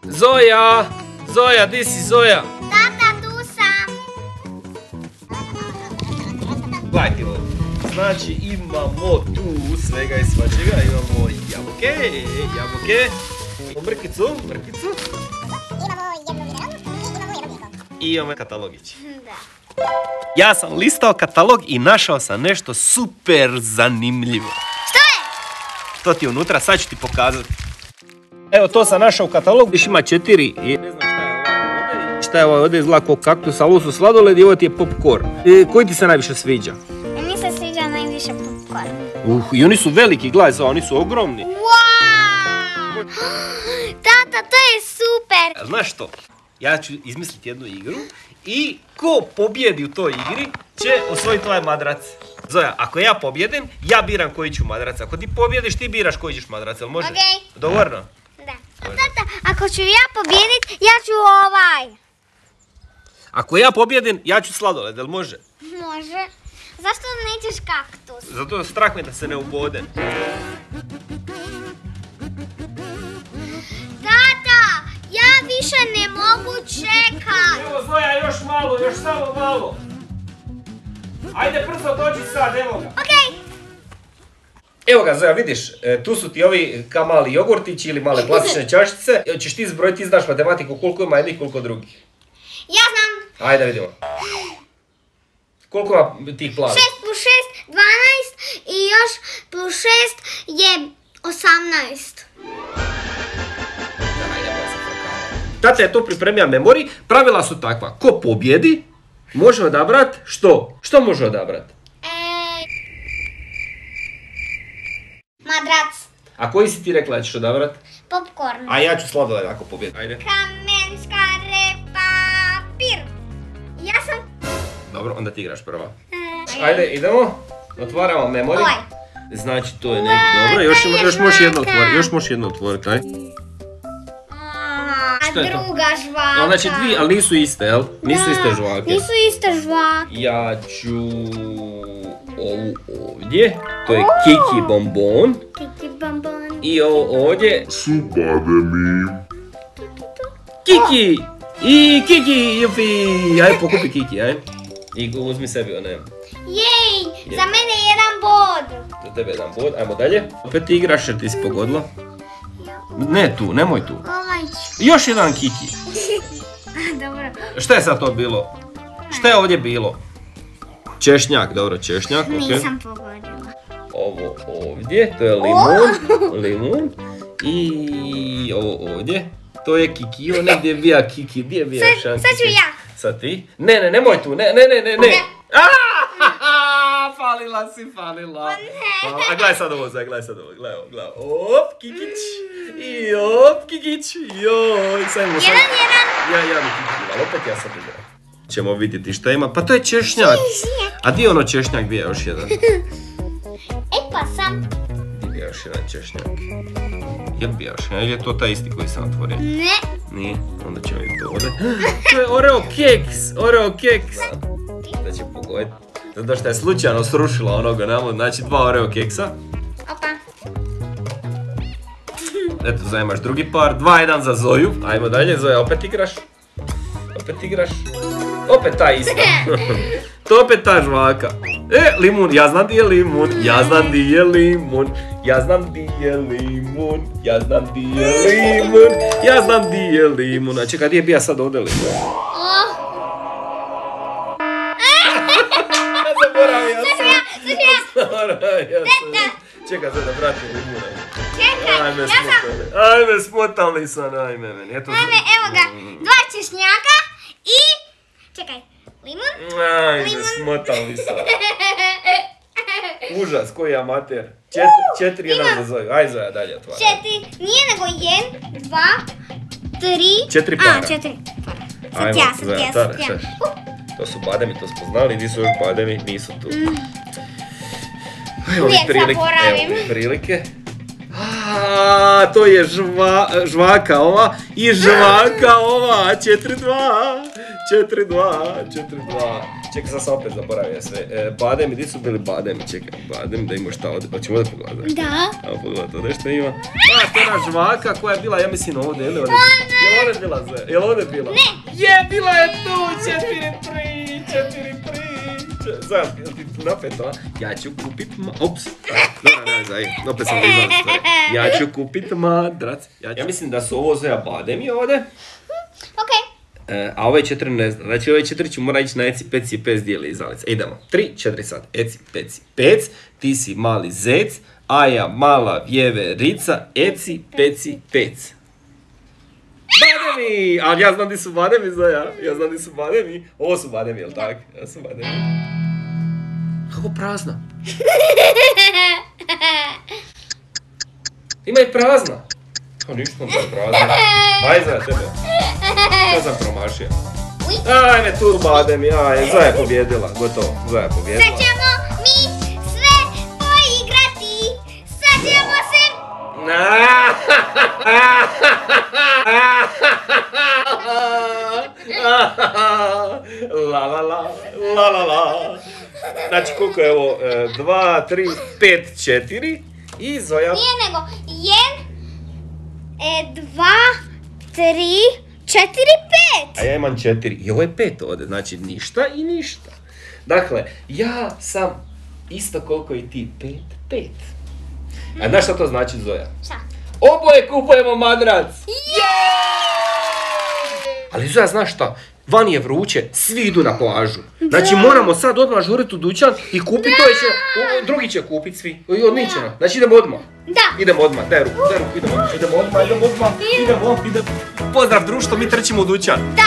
Zoja! Zoja, di si Zoja? Tata, tu sam. Gledajte ovo. Znači imamo tu svega i svačega. Imamo jabuke. Imamo mrkicu. I imamo katalogić. Da. Ja sam listao katalog i našao sam nešto super zanimljivo. Što je? Što ti je unutra, sad ću ti pokazati. Evo, to sam našao u katalogu, viš ima 4 i ne znam šta je ovo ovdje, izgleda kao kaktus, ali ovo su sladoled i ovo ti je popcorn. Koji ti se najviše sviđa? Meni se sviđa najviše popcorn. I oni su veliki, gledaj, oni su ogromni. Wow! Tata, to je super! Znaš što? Ja ću izmisliti jednu igru i ko pobjedi u toj igri će osvojiti ovaj madrac. Zoja, ako ja pobjedim, ja biram koji ću madrac. Ako ti pobjediš, ti biraš koji ćeš madrac, jel može? Okej. Dogovorno? Da. Tata, ako ću ja pobjedit, ja ću ovaj. Ako ja pobjedim, ja ću sladoled, jel može? Može. Zašto nećeš kaktus? Zato strah me da se ne ubodem. Tata, ja više ne mogu čekat. Evo Zoja, još malo, još samo malo. Ajde brzo dođi sad, evo ga. Okej. Evo ga Zoja, vidiš, tu su ti ovi kao mali jogurtići ili male plastične čašice. Ćeš ti zbrojiti, ti znaš matematiku koliko ima jednih, koliko drugih. Ja znam. Ajde vidimo. Koliko ima tih plavih? 6 plus 6, 12 i još plus 6 je 18. Tata je to pripremio memorij, pravila su takva. Ko pobjedi, može odabrat što? Što može odabrat? Madrac. A koji si ti rekla da ćeš odabrat? Popcorn. A ja ću sladoled ako pobjedim. Ajde. Kamen, škare, papir. Ja sam... Dobro, onda ti igraš prva. Ajde, idemo. Otvaramo memorij. Ovaj. Znači, to je neki dobro. Još možeš jedno otvoriti. Još možeš jedno otvoriti, aj. A Što je to? druga žvaka. Znači dvije, ali nisu iste, jel? Nisu iste žvake. Nisu iste žvake. Ja ću ovu ovdje. To je Kiki bonbon. Kiki bonbon. I ovo ovdje. Su bademi. Kiki! I Kiki, jupi! Ajde pokupi Kiki, aj. I uzmi sebi one. Jej, za mene jedan bod. Za tebe jedan bod, ajmo dalje. Opet ti igraš jer ti si pogodila. Ne tu, nemoj tu. Ovaj ću. Još jedan Kiki. Dobro. Šta je sad to bilo? Šta je ovdje bilo? Češnjak, dobro, češnjak, okej. Nisam pogodila. Ovo ovdje, to je limun. I ovo ovdje, to je Kiki, negdje je bija Kiki, gdje je bija Šanki? Sad ću ja. Sad ti? Ne, nemoj tu, ne. Falila si. A gledaj sad ovo, gledaj ovo. Op, Kikić. I op, Kikić. Joj, sad imamo sad. Jedan. Ja mi Kiki, ali opet ja sad igram. Ćemo vidjeti šta ima, pa to je češnjak. A di je ono češnjak, bija još jedan? Pa sam. Di je još jedan češnjak? Jel bija još jedan, ili je to taj isti koji sam otvorio? Ne. Nije, onda ćemo vidjeti to ovdje. To je Oreo keks. Da će pogoditi. Zato što je slučajno srušila onoga namo, znači 2 Oreo keksa. Opa. Eto, Zoja imaš drugi par, 2-1 za Zoju. Ajmo dalje, Zoja, opet igraš. Opet ta ista. To opet ta žvaka. Limun, ja znam di je limun. A čekaj, di je bija sad ovdje limun? Zaboravio sam. Čekaj, sad da vratim limuna. Ajme, smotali sam, ajme meni. Evo ga, 2 češnjaka i... Čekaj, limun? Ajme, smotali sam. Užas, koji amater. 4-1 za Zoju. Aj Zoja, dalje otvara. 4, nije nego 1, 2, 3... 4 para. 4 para. Ajmo, Sad ja. To su bademi, to smo znali, gdje su još bademi, nisu tu. Evo Uvijek mi prilike. To je žvaka ova i žvaka ova, 4-2. 4-2. Čekaj, sad sam opet zaboravio sve. Bademi, gdje su bili bademi? Čekaj, bademi da ima šta ovdje. Hoćemo da pogledati? Da. Evo pogledati ovdje što ima. To je ona žvaka koja je bila, ja mislim ovdje. Jel' ovdje bila Zoja? Jel' ovdje bila? Ne. Je, bila je tu! 4-3. Zoja, ti tu napeto, a? Ja ću kupit Ups. Dobra, ne, Zoja, opet sam izvan stvari. Ja ću kupit madrac. Ja mislim da su ovo Zoja bademi ovdje. Okej. A ove 4 ne znam, znači ove 4 ću mora ići na eci, peci i pec dijeli izalice. Idemo, 3, 4 sad, eci, peci, pec, ti si mali zec, a ja mala vjeverica, eci, peci, pec. Bademi! Ali ja znam di su bademi, Zoja, ja znam di su bademi. Ovo su bademi, jel' tak? Ovo su bademi. Kako prazna? Ima i prazna. Kao ništa onda je prazna. Ajde, Zoja, tebe. Što sam promašio? Ajme tu bademi, Zoja je pobjedila, gotovo, Zoja je pobjedila. Sad ćemo mi sve poigrati, sad ćemo se... La. Znači koliko je ovo, 2, 3, 5, 4 i Zoja... Nije nego 1, 2, 3, 4, 5. A ja imam 4 i ovo je 5 ovdje, znači ništa i ništa. Dakle, ja sam isto koliko i ti, 5. A znaš šta to znači, Zoja? Šta? Oboje kupujemo madrac! Ali Zoja, znaš šta? Vani je vruće, svi idu na plažu. Znači moramo sad odmah žuriti u dućan i kupiti to će, drugi će kupiti svi. I od ničega. Znači idemo odmah. Da. Idemo odmah, daj ruku, idemo odmah. Idemo. Pozdrav društvo, mi trčimo u dućan. Da.